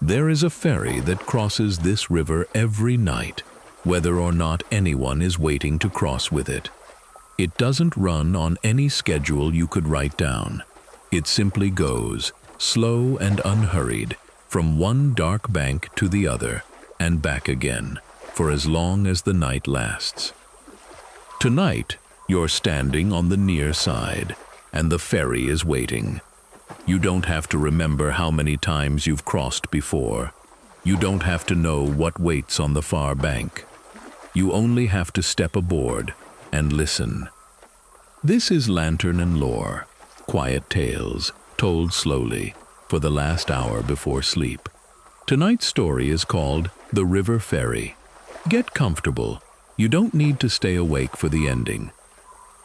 There is a ferry that crosses this river every night, whether or not anyone is waiting to cross with it. It doesn't run on any schedule you could write down. It simply goes, slow and unhurried, from one dark bank to the other, and back again, for as long as the night lasts. Tonight, you're standing on the near side, and the ferry is waiting. You don't have to remember how many times you've crossed before. You don't have to know what waits on the far bank. You only have to step aboard and listen. This is Lantern and Lore, quiet tales told slowly for the last hour before sleep. Tonight's story is called The River Ferry. Get comfortable. You don't need to stay awake for the ending.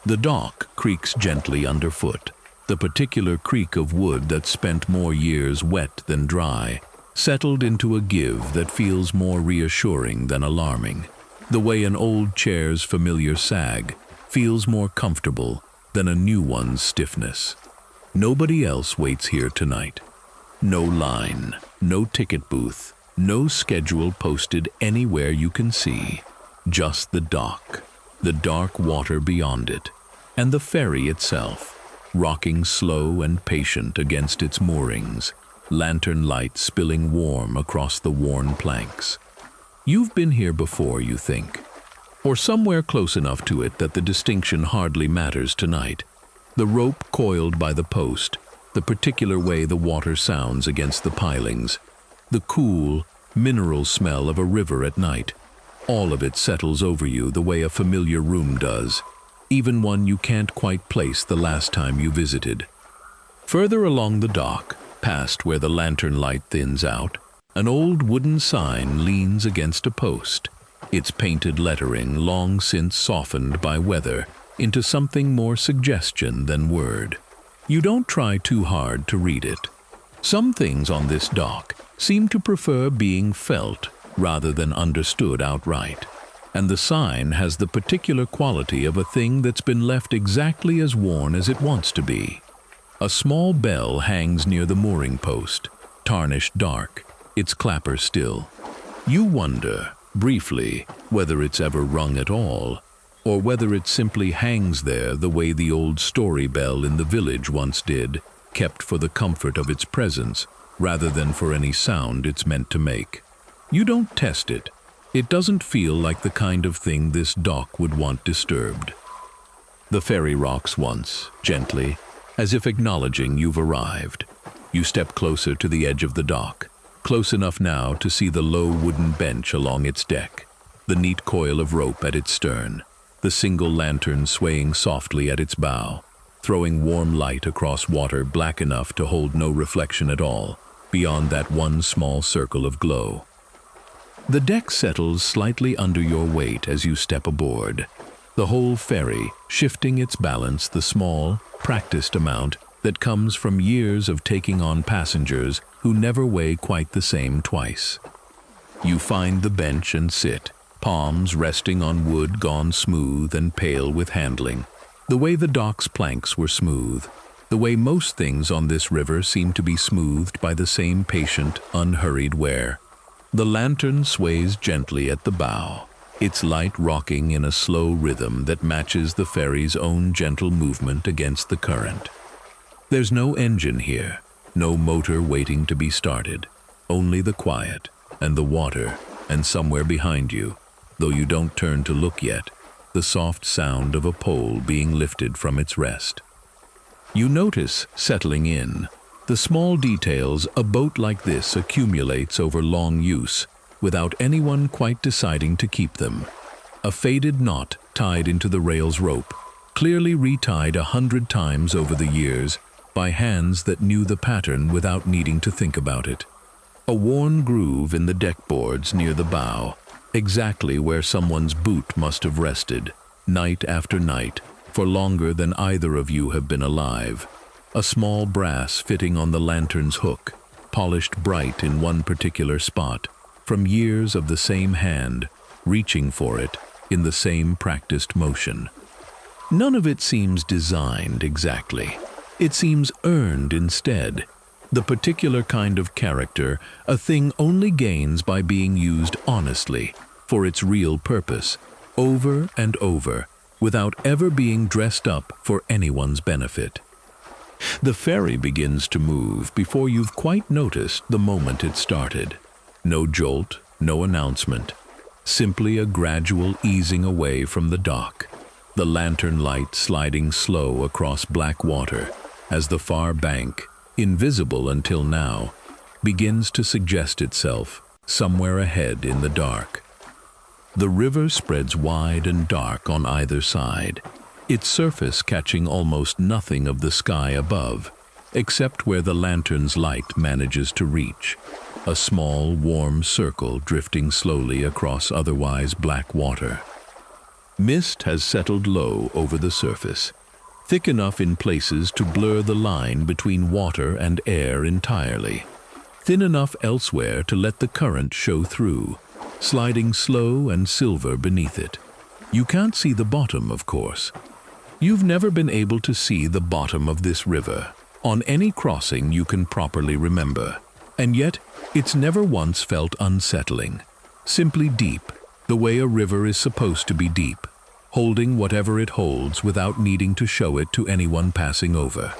The dock creaks gently underfoot, the particular creak of wood that spent more years wet than dry, settled into a give that feels more reassuring than alarming. The way an old chair's familiar sag feels more comfortable than a new one's stiffness. Nobody else waits here tonight. No line, no ticket booth, no schedule posted anywhere you can see. Just the dock, the dark water beyond it, and the ferry itself, rocking slow and patient against its moorings, lantern light spilling warm across the worn planks. You've been here before, you think, or somewhere close enough to it that the distinction hardly matters tonight. The rope coiled by the post, the particular way the water sounds against the pilings, the cool, mineral smell of a river at night, all of it settles over you the way a familiar room does, even one you can't quite place the last time you visited. Further along the dock, past where the lantern light thins out, an old wooden sign leans against a post, its painted lettering long since softened by weather into something more suggestion than word. You don't try too hard to read it. Some things on this dock seem to prefer being felt rather than understood outright, and the sign has the particular quality of a thing that's been left exactly as worn as it wants to be. A small bell hangs near the mooring post, tarnished dark, its clapper still. You wonder, briefly, whether it's ever rung at all, or whether it simply hangs there the way the old story bell in the village once did, kept for the comfort of its presence, rather than for any sound it's meant to make. You don't test it. It doesn't feel like the kind of thing this dock would want disturbed. The ferry rocks once, gently, as if acknowledging you've arrived. You step closer to the edge of the dock, close enough now to see the low wooden bench along its deck, the neat coil of rope at its stern, the single lantern swaying softly at its bow, throwing warm light across water black enough to hold no reflection at all, beyond that one small circle of glow. The deck settles slightly under your weight as you step aboard, the whole ferry shifting its balance the small, practiced amount that comes from years of taking on passengers who never weigh quite the same twice. You find the bench and sit, palms resting on wood gone smooth and pale with handling, the way the dock's planks were smooth, the way most things on this river seem to be smoothed by the same patient, unhurried wear. The lantern sways gently at the bow, its light rocking in a slow rhythm that matches the ferry's own gentle movement against the current. There's no engine here, no motor waiting to be started, only the quiet and the water, and somewhere behind you, though you don't turn to look yet, the soft sound of a pole being lifted from its rest. You notice, settling in, the small details a boat like this accumulates over long use, without anyone quite deciding to keep them. A faded knot tied into the rail's rope, clearly retied 100 times over the years by hands that knew the pattern without needing to think about it. A worn groove in the deck boards near the bow, exactly where someone's boot must have rested, night after night, for longer than either of you have been alive. A small brass fitting on the lantern's hook, polished bright in one particular spot, from years of the same hand, reaching for it in the same practiced motion. None of it seems designed exactly. It seems earned instead. The particular kind of character a thing only gains by being used honestly, for its real purpose, over and over, without ever being dressed up for anyone's benefit. The ferry begins to move before you've quite noticed the moment it started. No jolt, no announcement, simply a gradual easing away from the dock, the lantern light sliding slow across black water as the far bank, invisible until now, begins to suggest itself somewhere ahead in the dark. The river spreads wide and dark on either side, its surface catching almost nothing of the sky above, except where the lantern's light manages to reach, a small, warm circle drifting slowly across otherwise black water. Mist has settled low over the surface, thick enough in places to blur the line between water and air entirely, thin enough elsewhere to let the current show through, sliding slow and silver beneath it. You can't see the bottom, of course. You've never been able to see the bottom of this river, on any crossing you can properly remember, and yet it's never once felt unsettling, simply deep, the way a river is supposed to be deep, holding whatever it holds without needing to show it to anyone passing over.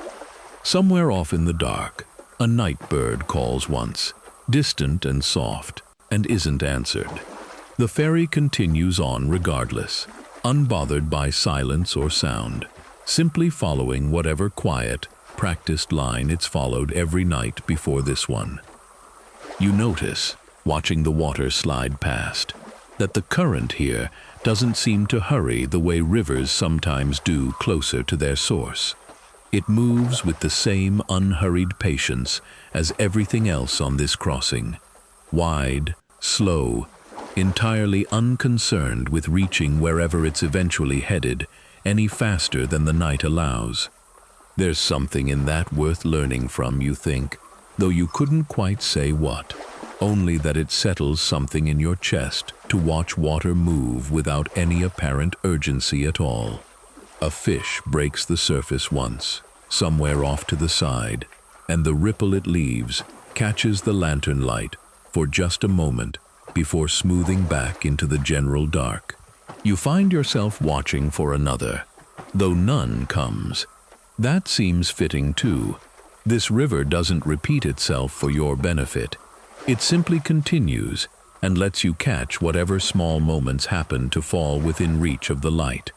Somewhere off in the dark, a night bird calls once, distant and soft, and isn't answered. The ferry continues on regardless, unbothered by silence or sound, simply following whatever quiet, practiced line it's followed every night before this one. You notice, watching the water slide past, that the current here doesn't seem to hurry the way rivers sometimes do closer to their source. It moves with the same unhurried patience as everything else on this crossing, wide, slow, entirely unconcerned with reaching wherever it's eventually headed any faster than the night allows. There's something in that worth learning from, you think, though you couldn't quite say what, only that it settles something in your chest to watch water move without any apparent urgency at all. A fish breaks the surface once, somewhere off to the side, and the ripple it leaves catches the lantern light for just a moment before smoothing back into the general dark. You find yourself watching for another, though none comes. That seems fitting too. This river doesn't repeat itself for your benefit. It simply continues and lets you catch whatever small moments happen to fall within reach of the light.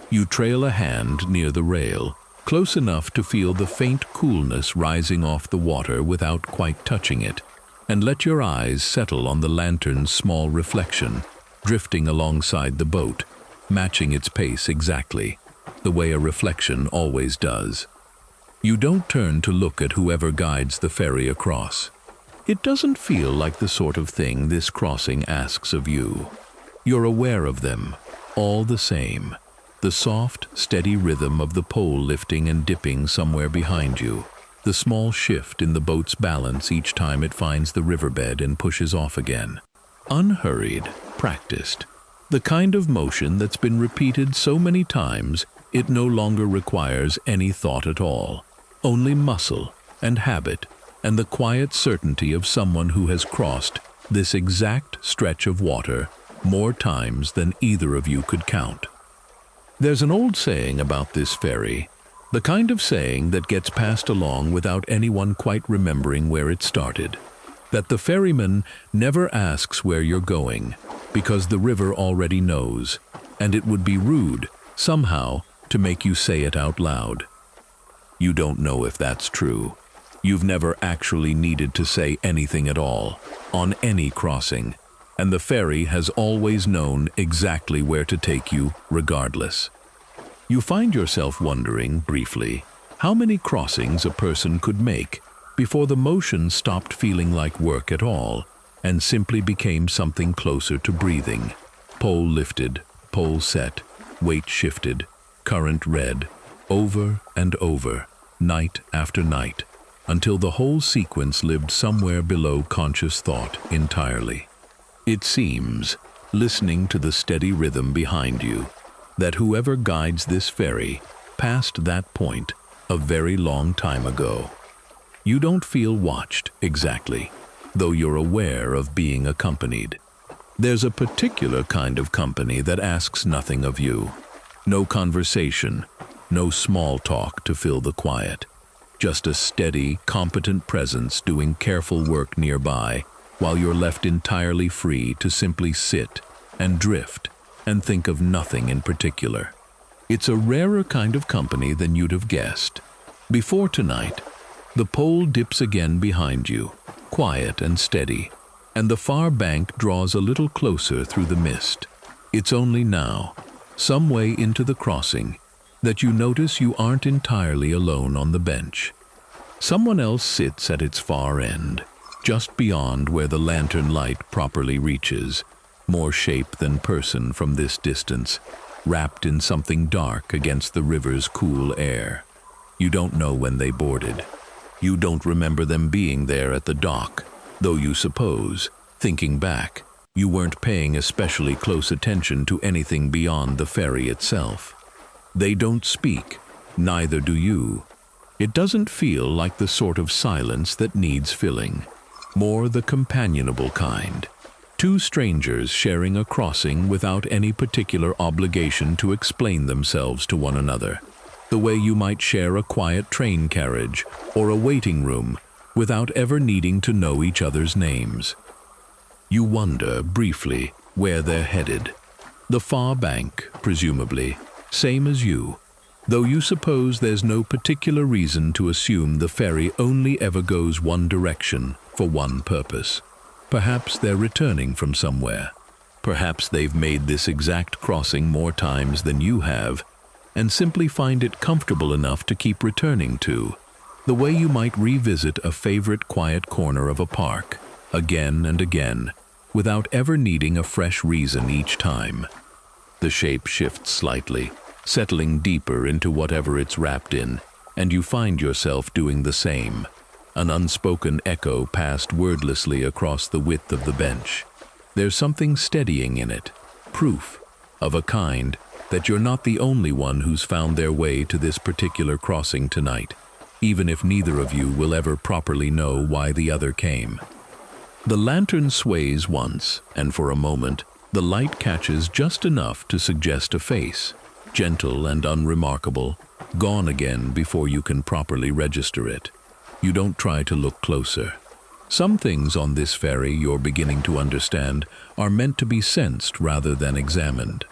You trail a hand near the rail, close enough to feel the faint coolness rising off the water without quite touching it, and let your eyes settle on the lantern's small reflection, drifting alongside the boat, matching its pace exactly, the way a reflection always does. You don't turn to look at whoever guides the ferry across. It doesn't feel like the sort of thing this crossing asks of you. You're aware of them, all the same. The soft, steady rhythm of the pole lifting and dipping somewhere behind you. The small shift in the boat's balance each time it finds the riverbed and pushes off again. Unhurried, practiced. The kind of motion that's been repeated so many times it no longer requires any thought at all. Only muscle and habit and the quiet certainty of someone who has crossed this exact stretch of water more times than either of you could count. There's an old saying about this ferry, the kind of saying that gets passed along without anyone quite remembering where it started, that the ferryman never asks where you're going, because the river already knows, and it would be rude, somehow, to make you say it out loud. You don't know if that's true. You've never actually needed to say anything at all, on any crossing, and the ferry has always known exactly where to take you, regardless. You find yourself wondering, briefly, how many crossings a person could make before the motion stopped feeling like work at all and simply became something closer to breathing. Pole lifted, pole set, weight shifted, current read, over and over, night after night, until the whole sequence lived somewhere below conscious thought entirely. It seems, listening to the steady rhythm behind you, that whoever guides this ferry passed that point a very long time ago. You don't feel watched, exactly, though you're aware of being accompanied. There's a particular kind of company that asks nothing of you. No conversation, no small talk to fill the quiet. Just a steady, competent presence doing careful work nearby, while you're left entirely free to simply sit and drift and think of nothing in particular. It's a rarer kind of company than you'd have guessed. Before tonight, the pole dips again behind you, quiet and steady, and the far bank draws a little closer through the mist. It's only now, some way into the crossing, that you notice you aren't entirely alone on the bench. Someone else sits at its far end, just beyond where the lantern light properly reaches, more shape than person from this distance, wrapped in something dark against the river's cool air. You don't know when they boarded. You don't remember them being there at the dock, though you suppose, thinking back, you weren't paying especially close attention to anything beyond the ferry itself. They don't speak, neither do you. It doesn't feel like the sort of silence that needs filling, more the companionable kind. Two strangers sharing a crossing without any particular obligation to explain themselves to one another, the way you might share a quiet train carriage or a waiting room without ever needing to know each other's names. You wonder, briefly, where they're headed. The far bank, presumably, same as you, though you suppose there's no particular reason to assume the ferry only ever goes one direction for one purpose. Perhaps they're returning from somewhere. Perhaps they've made this exact crossing more times than you have, and simply find it comfortable enough to keep returning to, the way you might revisit a favorite quiet corner of a park, again and again, without ever needing a fresh reason each time. The shape shifts slightly, settling deeper into whatever it's wrapped in, and you find yourself doing the same. An unspoken echo passed wordlessly across the width of the bench. There's something steadying in it, proof, of a kind, that you're not the only one who's found their way to this particular crossing tonight, even if neither of you will ever properly know why the other came. The lantern sways once, and for a moment, the light catches just enough to suggest a face, gentle and unremarkable, gone again before you can properly register it. You don't try to look closer. Some things on this ferry, you're beginning to understand, are meant to be sensed rather than examined.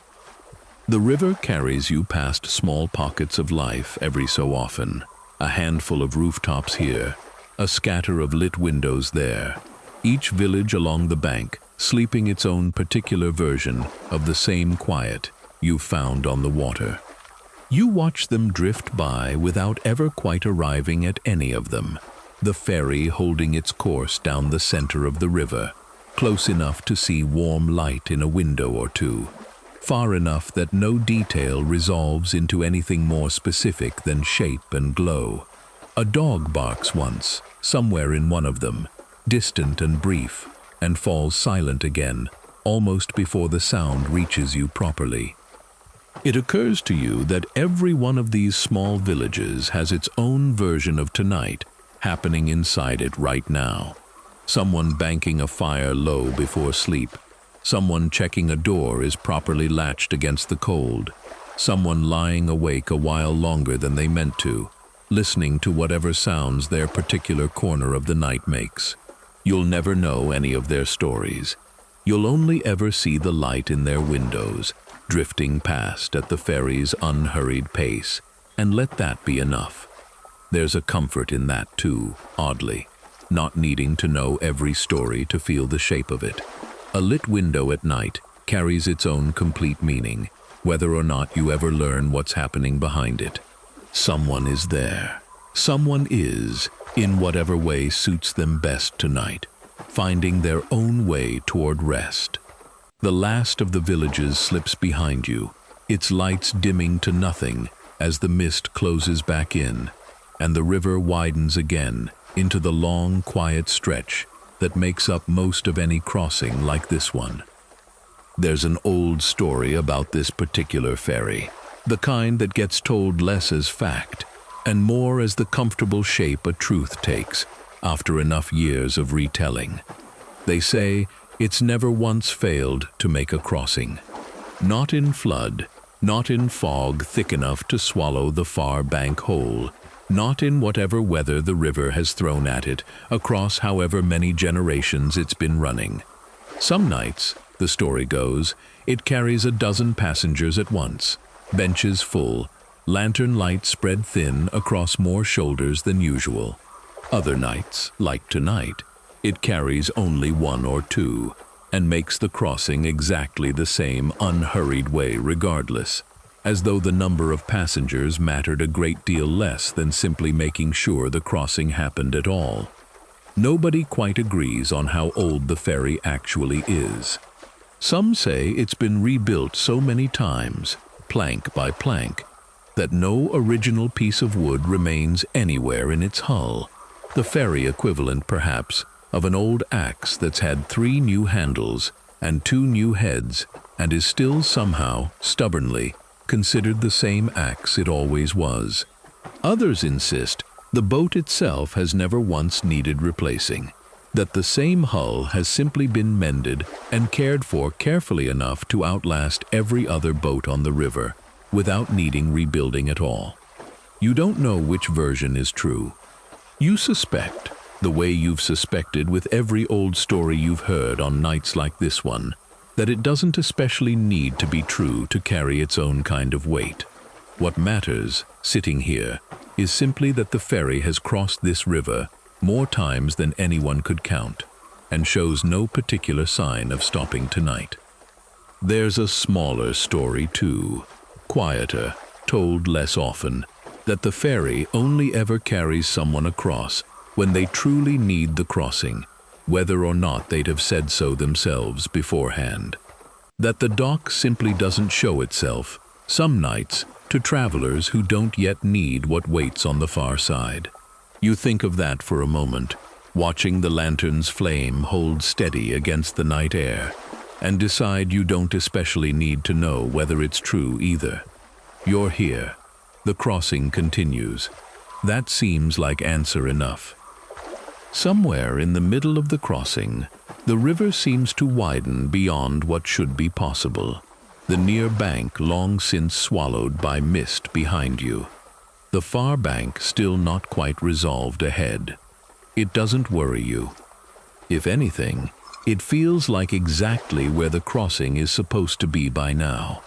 The river carries you past small pockets of life every so often, a handful of rooftops here, a scatter of lit windows there, each village along the bank sleeping its own particular version of the same quiet you've found on the water. You watch them drift by without ever quite arriving at any of them, the ferry holding its course down the center of the river, close enough to see warm light in a window or two, far enough that no detail resolves into anything more specific than shape and glow. A dog barks once, somewhere in one of them, distant and brief, and falls silent again, almost before the sound reaches you properly. It occurs to you that every one of these small villages has its own version of tonight happening inside it right now. Someone banking a fire low before sleep. Someone checking a door is properly latched against the cold. Someone lying awake a while longer than they meant to, listening to whatever sounds their particular corner of the night makes. You'll never know any of their stories. You'll only ever see the light in their windows, drifting past at the ferry's unhurried pace, and let that be enough. There's a comfort in that too, oddly, not needing to know every story to feel the shape of it. A lit window at night carries its own complete meaning, whether or not you ever learn what's happening behind it. Someone is there. Someone is, in whatever way suits them best tonight, finding their own way toward rest. The last of the villages slips behind you, its lights dimming to nothing as the mist closes back in, and the river widens again into the long, quiet stretch that makes up most of any crossing like this one. There's an old story about this particular ferry, the kind that gets told less as fact and more as the comfortable shape a truth takes after enough years of retelling. They say it's never once failed to make a crossing. Not in flood, not in fog thick enough to swallow the far bank whole, not in whatever weather the river has thrown at it across however many generations it's been running. Some nights, the story goes, it carries a dozen passengers at once, benches full, lantern light spread thin across more shoulders than usual. Other nights, like tonight, it carries only one or two, and makes the crossing exactly the same unhurried way regardless, as though the number of passengers mattered a great deal less than simply making sure the crossing happened at all. Nobody quite agrees on how old the ferry actually is. Some say it's been rebuilt so many times, plank by plank, that no original piece of wood remains anywhere in its hull, the ferry equivalent, perhaps, of an old axe that's had 3 new handles and 2 new heads and is still somehow, stubbornly, considered the same axe it always was. Others insist the boat itself has never once needed replacing, that the same hull has simply been mended and cared for carefully enough to outlast every other boat on the river, without needing rebuilding at all. You don't know which version is true. You suspect, the way you've suspected with every old story you've heard on nights like this one, that it doesn't especially need to be true to carry its own kind of weight. What matters, sitting here, is simply that the ferry has crossed this river more times than anyone could count, and shows no particular sign of stopping tonight. There's a smaller story too, quieter, told less often, that the ferry only ever carries someone across when they truly need the crossing, whether or not they'd have said so themselves beforehand. That the dock simply doesn't show itself, some nights, to travelers who don't yet need what waits on the far side. You think of that for a moment, watching the lantern's flame hold steady against the night air, and decide you don't especially need to know whether it's true either. You're here. The crossing continues. That seems like answer enough. Somewhere in the middle of the crossing, the river seems to widen beyond what should be possible, the near bank long since swallowed by mist behind you. The far bank still not quite resolved ahead. It doesn't worry you. If anything, it feels like exactly where the crossing is supposed to be by now.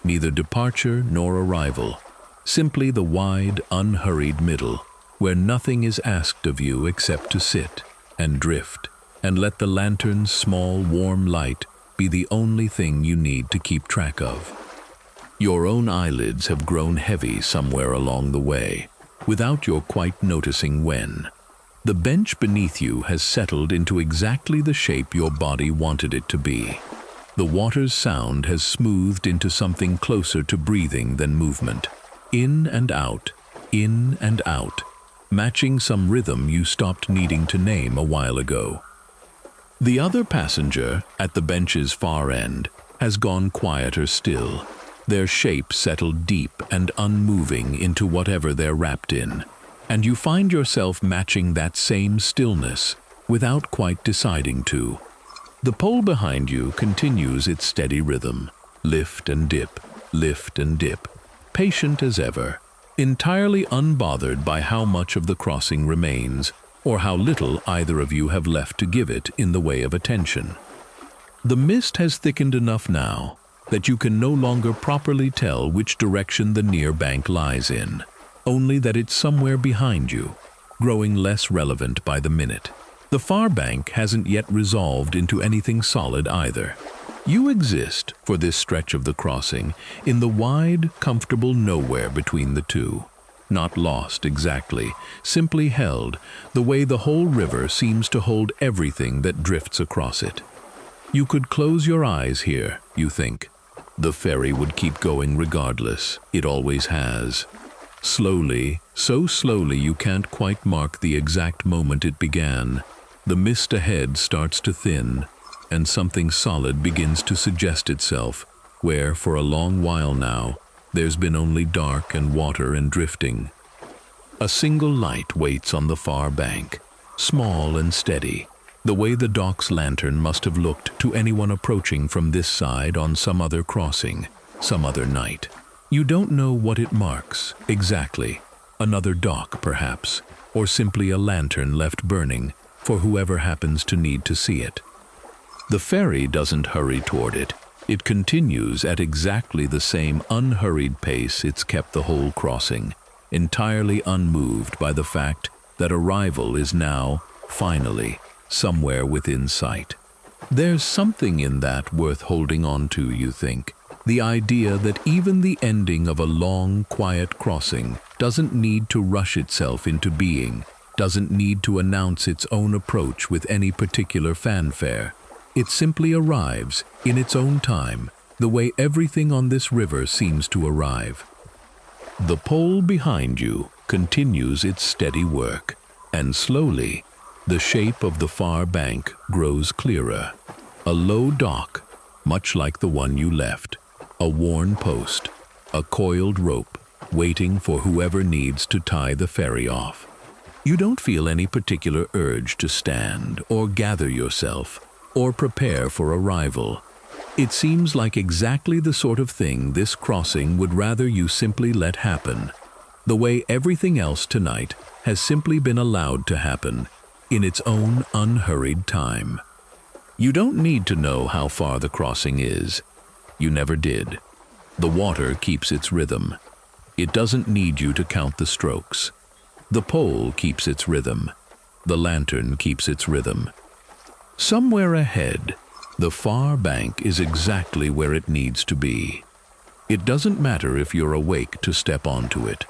Neither departure nor arrival, simply the wide, unhurried middle, where nothing is asked of you except to sit and drift and let the lantern's small, warm light be the only thing you need to keep track of. Your own eyelids have grown heavy somewhere along the way, without your quite noticing when. The bench beneath you has settled into exactly the shape your body wanted it to be. The water's sound has smoothed into something closer to breathing than movement. In and out, matching some rhythm you stopped needing to name a while ago. The other passenger, at the bench's far end, has gone quieter still, their shape settled deep and unmoving into whatever they're wrapped in, and you find yourself matching that same stillness without quite deciding to. The pole behind you continues its steady rhythm, lift and dip, patient as ever, entirely unbothered by how much of the crossing remains, or how little either of you have left to give it in the way of attention. The mist has thickened enough now that you can no longer properly tell which direction the near bank lies in, only that it's somewhere behind you, growing less relevant by the minute. The far bank hasn't yet resolved into anything solid either. You exist, for this stretch of the crossing, in the wide, comfortable nowhere between the two. Not lost exactly, simply held, the way the whole river seems to hold everything that drifts across it. You could close your eyes here, you think. The ferry would keep going regardless, it always has. Slowly, so slowly you can't quite mark the exact moment it began, the mist ahead starts to thin, and something solid begins to suggest itself, where, for a long while now, there's been only dark and water and drifting. A single light waits on the far bank, small and steady, the way the dock's lantern must have looked to anyone approaching from this side on some other crossing, some other night. You don't know what it marks, exactly. Another dock, perhaps, or simply a lantern left burning for whoever happens to need to see it. The ferry doesn't hurry toward it. It continues at exactly the same unhurried pace it's kept the whole crossing, entirely unmoved by the fact that arrival is now, finally, somewhere within sight. There's something in that worth holding on to, you think. The idea that even the ending of a long, quiet crossing doesn't need to rush itself into being, doesn't need to announce its own approach with any particular fanfare. It simply arrives, in its own time, the way everything on this river seems to arrive. The pole behind you continues its steady work, and slowly, the shape of the far bank grows clearer. A low dock, much like the one you left, a worn post, a coiled rope, waiting for whoever needs to tie the ferry off. You don't feel any particular urge to stand or gather yourself or prepare for arrival. It seems like exactly the sort of thing this crossing would rather you simply let happen, the way everything else tonight has simply been allowed to happen in its own unhurried time. You don't need to know how far the crossing is. You never did. The water keeps its rhythm. It doesn't need you to count the strokes. The pole keeps its rhythm. The lantern keeps its rhythm. Somewhere ahead, the far bank is exactly where it needs to be. It doesn't matter if you're awake to step onto it.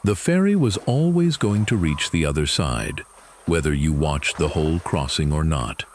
The ferry was always going to reach the other side, whether you watched the whole crossing or not.